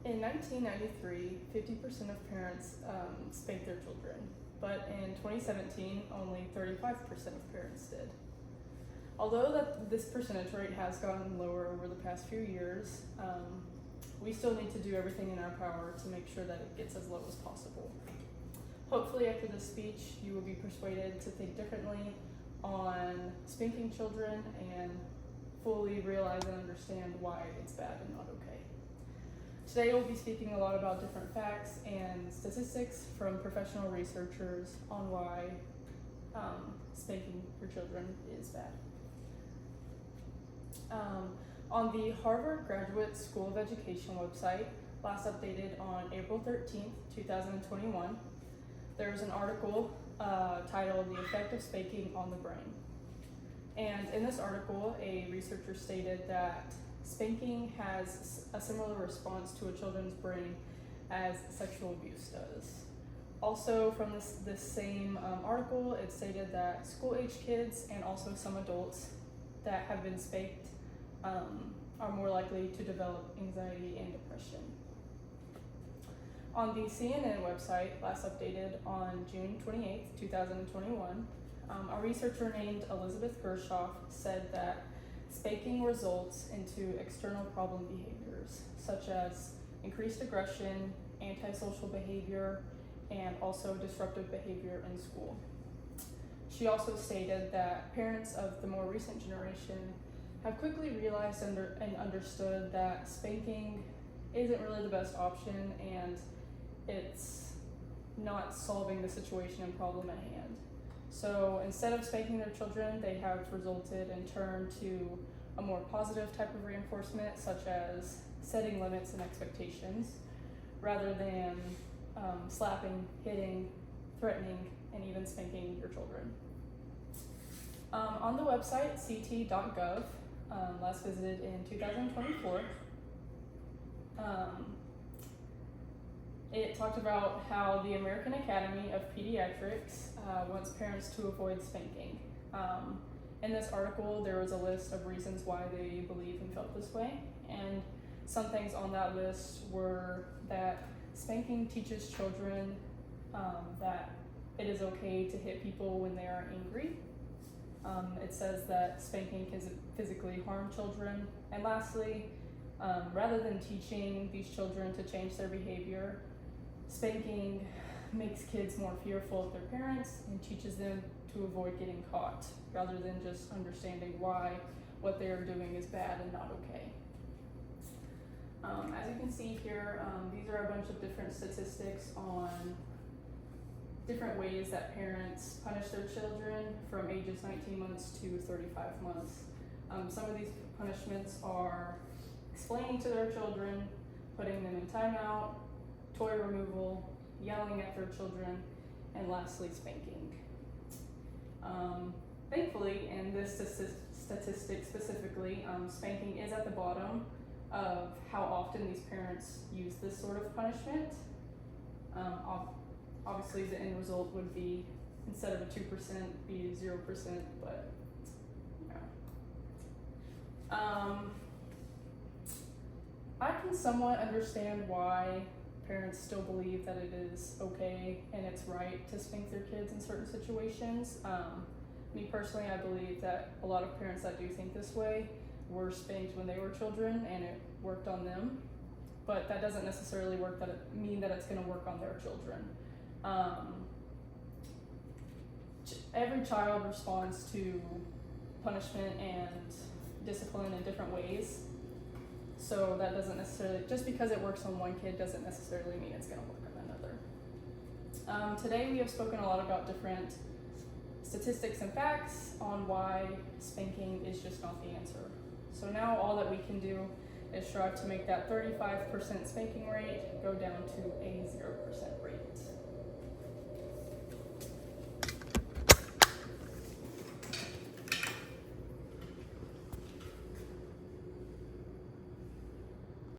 In 1993, 50% of parents spanked their children, but in 2017, only 35% of parents did. Although this percentage rate has gotten lower over the past few years, we still need to do everything in our power to make sure that it gets as low as possible. Hopefully after this speech, you will be persuaded to think differently on spanking children and fully realize and understand why it's bad and not okay. Today we'll be speaking a lot about different facts and statistics from professional researchers on why spanking your children is bad. On the Harvard Graduate School of Education website, last updated on April 13th, 2021, there's an article titled "The Effect of Spanking on the Brain." And in this article, a researcher stated that spanking has a similar response to a children's brain as sexual abuse does. Also from this same article, it stated that school-age kids and also some adults that have been spanked are more likely to develop anxiety and depression. On the CNN website, last updated on June 28th, 2021, a researcher named Elizabeth Gershoff said that spanking results into external problem behaviors, such as increased aggression, antisocial behavior, and also disruptive behavior in school. She also stated that parents of the more recent generation have quickly realized and understood that spanking isn't really the best option and it's not solving the situation and problem at hand. So instead of spanking their children, they have resulted in turn to a more positive type of reinforcement, such as setting limits and expectations, rather than slapping, hitting, threatening, and even spanking your children. On the website ct.gov, last visited in 2024, it talked about how the American Academy of Pediatrics wants parents to avoid spanking. In this article, there was a list of reasons why they believe and felt this way, and some things on that list were that spanking teaches children that it is okay to hit people when they are angry. It says that spanking can physically harm children. And lastly, rather than teaching these children to change their behavior, spanking makes kids more fearful of their parents and teaches them to avoid getting caught, rather than just understanding why what they are doing is bad and not okay. As you can see here, these are a bunch of different statistics on different ways that parents punish their children from ages 19 months to 35 months. Some of these punishments are explaining to their children, putting them in timeout, toy removal, yelling at their children, and lastly, spanking. Thankfully, in this statistic specifically, spanking is at the bottom of how often these parents use this sort of punishment. Obviously, the end result would be, instead of a 2%, be 0%, but yeah. I can somewhat understand why parents still believe that it is okay and it's right to spank their kids in certain situations. Me personally, I believe that a lot of parents that do think this way were spanked when they were children and it worked on them, but that doesn't necessarily mean that it's going to work on their children. Every child responds to punishment and discipline in different ways. So that doesn't necessarily, just because it works on one kid doesn't necessarily mean it's going to work on another. Today we have spoken a lot about different statistics and facts on why spanking is just not the answer. So now all that we can do is strive to make that 35% spanking rate go down to a 0% rate.